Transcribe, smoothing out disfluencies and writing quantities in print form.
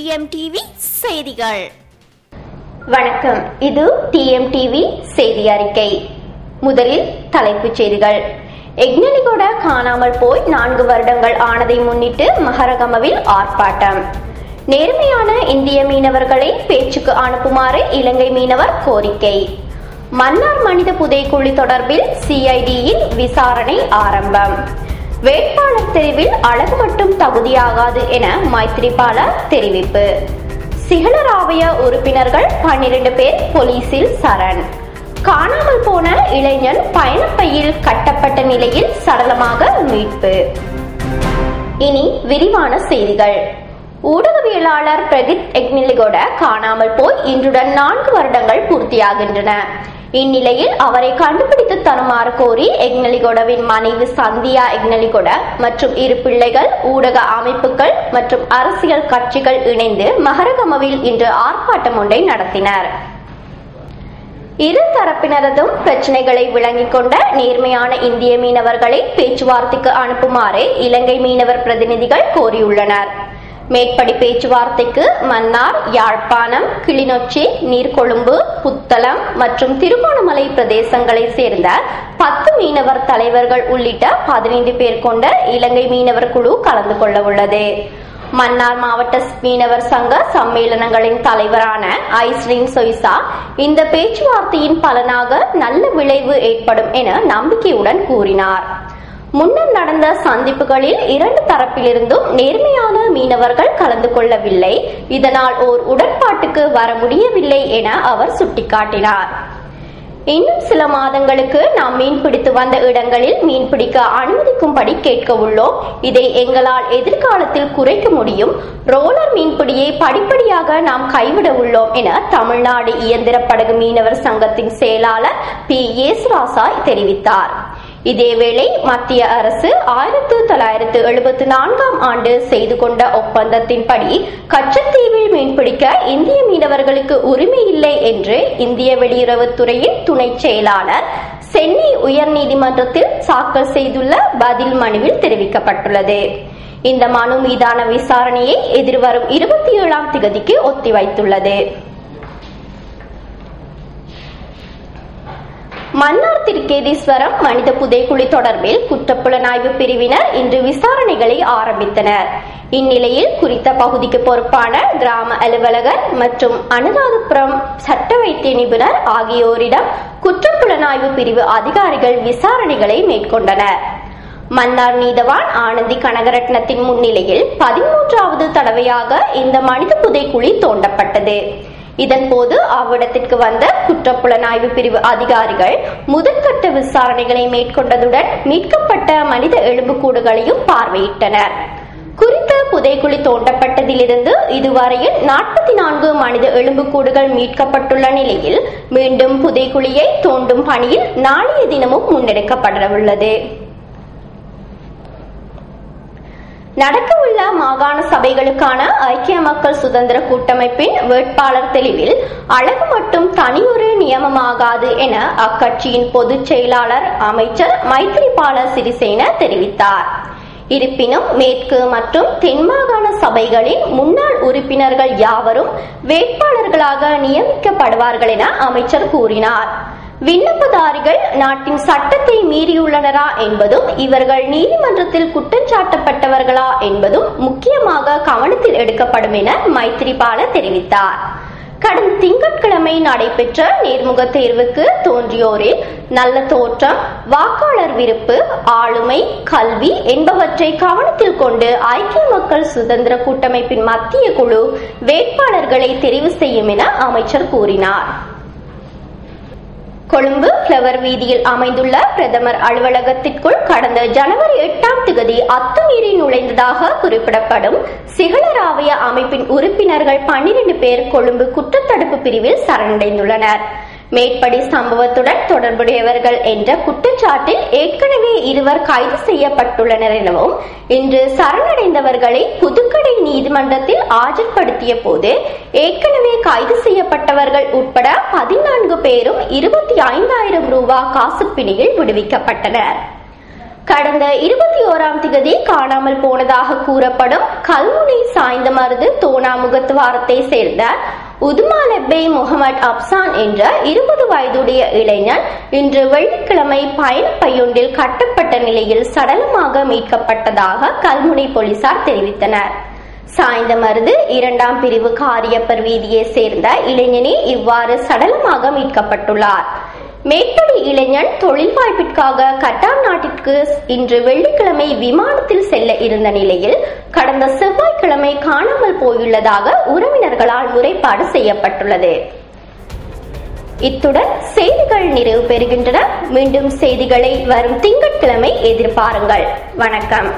டிஎம்டிவி செய்திகள். வணக்கம். இது டிஎம்டிவி செய்தி அறிக்கை. முதலில் தலைப்புச் செய்திகள். எக்னலிகொட காணாமல் போய் 4 வருடங்கள் ஆனதை முன்னிட்டு மஹரகமவில் ஆர்ப்பாட்டம். நேர்மையான இந்திய மீனவர்களை பேச்சுக்கு அனுப்புமாறு இலங்கை மீனவர் கோரிக்கை. மன்னார் மனித புதைக்குழி தொடர்பில் சிஐடியின் விசாரணை ஆரம்பம். வேட்பாளர் தெரிவில் அழகு மட்டும் தகுதியாகாது என மைத்திரிபால தெரிவிப்பு. சிஹலராவய உறுப்பினர்கள் 12 பேர் போலீசில் சரண். காணாமல் போன இளைஞன் பயணப்பையில் கட்டப்பட்ட நிலையில் சடலமாக மீட்பு. இனி விரிவான செய்திகள். ஊடகவியலாளர் பிரகித் எக்னலிகொட காணாமல் போய் இன்றுடன் 4 வருடங்கள் பூர்த்தியாகின்றன. இந்நிலையில் அவரை கண்டுபிடித்து தருமாறு கோரி எக்னலிகொடவின் மனைவி சந்தியா எக்னலிகொட மற்றும் 2 பிள்ளைகள், ஊடக அமைப்புகள் மற்றும் அரசியல் கட்சிகள் இணைந்து மஹரகமவில் இன்று ஆர்ப்பாட்டம் ஒன்றை நடத்தினர். இரு தரப்பினரதும் பிரச்சனைகளை விளங்கிக் கொண்ட நேர்மையான இந்திய மீனவர்களை பேச்சுவார்த்தைக்கு அனுப்புமாறு இலங்கை மீனவர் பிரதிநிதிகள் கோரியுள்ளனர். மேற்படி பேச்சுவார்த்தைக்கு மன்னார், யாழ்ப்பாணம், கிளிநொச்சி, நீர்கொழும்பு, புத்தளம் மற்றும் திருகோணமலை பிரதேசங்களை சேர்ந்த 10 மீனவர் தலைவர்கள் உள்ளிட்ட 15 பேர் கொண்ட இலங்கை மீனவர் குழு கலந்து கொள்ள உள்ளது. மன்னார் மாவட்ட மீனவர் சங்க சம்மேளனங்களின் தலைவரான ஐஸ்ரீன் சொய்சா இந்த பேச்சுவார்த்தையின் பலனாக நல்ல விளைவு ஏற்படும் என நம்பிக்கையுடன் கூறினார். முன்னர் நடந்த சந்திப்புகளில் 2 தரப்பிலிருந்தும் நேர்மையான மீனவர்கள் கலந்து கொள்ளவில்லை. இதனால் ஓர் உடன்பாட்டுக்கு வர முடியவில்லை என அவர் சுட்டிக்காட்டினார். இன்னும் சில மாதங்களுக்கு நாம் மீன்பிடித்து வந்த இடங்களில் மீன்பிடிக்க அனுமதிக்கும்படி கேட்க உள்ளோம். இதை எங்களால் எதிர்காலத்தில் குறைக்க முடியும். ரோலர் மீன்பிடியை படிப்படியாக நாம் கைவிட உள்ளோம் என தமிழ்நாடு இயந்திர படகு மீனவர் சங்கத்தின் செயலாளர் பி. ஏசுராசா தெரிவித்தார். இதேவேளை மத்திய அரசு 1974ஆம் ஆண்டு செய்து கொண்ட ஒப்பந்தத்தின்படி கச்சத்தீவில் மீன்பிடிக்க இந்திய மீனவர்களுக்கு உரிமை இல்லை என்று இந்திய வெளியுறவுத்துறையின் துணை செயலாளர் சென்னை உயர்நீதிமன்றத்தில் தாக்கல் செய்துள்ள பதில் மனுவில் தெரிவிக்கப்பட்டுள்ளது. இந்த மனு மீதான விசாரணையை எதிர்வரும் 27ஆம் திகதிக்கு ஒத்திவைத்துள்ளது. மன்னார் திருக்கேதீஸ்வரம் மனித புதைக்குழி தொடர்பில் குற்றப்புலனாய்வு பிரிவினர் இன்று விசாரணைகளை ஆரம்பித்தனர். இந்நிலையில் குறித்த பகுதிக்கு பொறுப்பான கிராம அலுவலகர் மற்றும் அனுராதபுரம் சட்ட வைத்திய நிபுணர் ஆகியோரிடம் குற்றப்புலனாய்வு பிரிவு அதிகாரிகள் விசாரணைகளை மேற்கொண்டனர். மன்னார் நீதவான் ஆனந்தி கனகரட்னத்தின் முன்னிலையில் 13வது தடவையாக இந்த மனித புதைக்குழி தோண்டப்பட்டது. இதன்போது அவ்விடத்திற்கு வந்த குற்றப்புலனாய்வு பிரிவு அதிகாரிகள் முதற்கட்ட விசாரணைகளை மேற்கொண்டதுடன் மீட்கப்பட்ட மனித எலும்புக்கூடுகளையும் பார்வையிட்டனர். குறித்த புதைக்குழி தோண்டப்பட்டதிலிருந்து இதுவரையில் 44 மனித எலும்புக்கூடுகள் மீட்கப்பட்டுள்ள நிலையில் மீண்டும் புதைக்குழியை தோண்டும் பணியில் நாளைய தினமும் முன்னெடுக்கப்படவுள்ளது. நடக்கவுள்ள மாகாண சபைகளுக்கான ஐக்கிய மக்கள் சுதந்திர கூட்டமைப்பின் வேட்பாளர் தெளிவில் அழகு மட்டும் தனியொரு நியமமாகாது என அக்கட்சியின் பொதுச் செயலாளர் அமைச்சர் மைத்திரிபால சிறிசேன தெரிவித்தார். இருப்பினும் மேற்கு மற்றும் தென் மாகாண சபைகளின் முன்னாள் உறுப்பினர்கள் யாவரும் வேட்பாளர்களாக நியமிக்கப்படுவார்கள் என அமைச்சர் கூறினார். விண்ணப்பதாரிகள் நாட்டின் சட்டத்தை மீறியுள்ளனரா என்பதும் இவர்கள் நீதிமன்றத்தில் குற்றஞ்சாட்டப்பட்டவர்களா என்பதும் முக்கியமாக கவனத்தில் எடுக்கப்படும் என மைத்திரிபால தெரிவித்தார். கடந்த திங்கட்கிழமை நடைபெற்ற நேர்முக தேர்வுக்கு தோன்றியோரில் நல்ல தோற்றம், வாக்காளர் விருப்பு, ஆளுமை, கல்வி என்பவற்றை கவனத்தில் கொண்டு ஐக்கிய மக்கள் சுதந்திர கூட்டமைப்பின் மத்திய குழு வேட்பாளர்களை தெரிவு செய்யும் என அமைச்சர் கூறினார். கொழும்பு பிளவர் வீதியில் அமைந்துள்ள பிரதமர் அலுவலகத்திற்குள் கடந்த ஜனவரி 8ஆம் திகதி அத்துமீறி நுழைந்ததாக குறிப்பிடப்படும் சிஹலராவய அமைப்பின் உறுப்பினர்கள் 12 பேர் கொழும்பு குற்றத்தடுப்பு பிரிவில் சரணடைந்துள்ளனர். மேற்படி சம்பவத்துடன் தொடர்புடையவர்கள் என்ற குற்றச்சாட்டில் ஏற்கனவே 2 கைது செய்யப்பட்டுள்ளனர் எனவும் இன்று சரணடைந்தவர்களை புதுக்கடை நீதிமன்றத்தில் ஆஜர்படுத்திய போது ஏற்கனவே கைது செய்யப்பட்டவர்கள் உட்பட 14 பேரும் 25,000 ரூபாய் காசு பிணையில் விடுவிக்கப்பட்டனர். கடந்த 21ஆம் தேதி காணாமல் போனதாக கூறப்படும் கல்முனை சாய்ந்தமருது தோனா முகத்துவாரத்தை சேர்ந்த உதுமாலெப்பே முகமது அப்சான் என்ற 20 வயதுடைய இளைஞன் இன்று வெள்ளிக்கிழமை பயணப்பையொன்றில் கட்டப்பட்ட நிலையில் சடலமாக மீட்கப்பட்டதாக கல்முனை போலீசார் தெரிவித்தனர். சாய்ந்தமருது 2ஆம் பிரிவு காரியப்பர் வீதியை சேர்ந்த இளைஞனே இவ்வாறு சடலமாக மீட்கப்பட்டுள்ளார். மேற்படி இளைஞன் தொழில் வாய்ப்பிற்காக கட்டார் நாட்டிற்கு இன்று வெள்ளிக்கிழமை விமானத்தில் செல்ல இருந்த நிலையில் கடந்த செவ்வாய்க்கிழமை காணாமல் போயுள்ளதாக உறவினர்களால் முறைப்பாடு செய்யப்பட்டுள்ளது. இத்துடன் செய்திகள் நிறைவு பெறுகின்றன. மீண்டும் செய்திகளை வரும் திங்கட்கிழமை எதிர்பாருங்கள். வணக்கம்.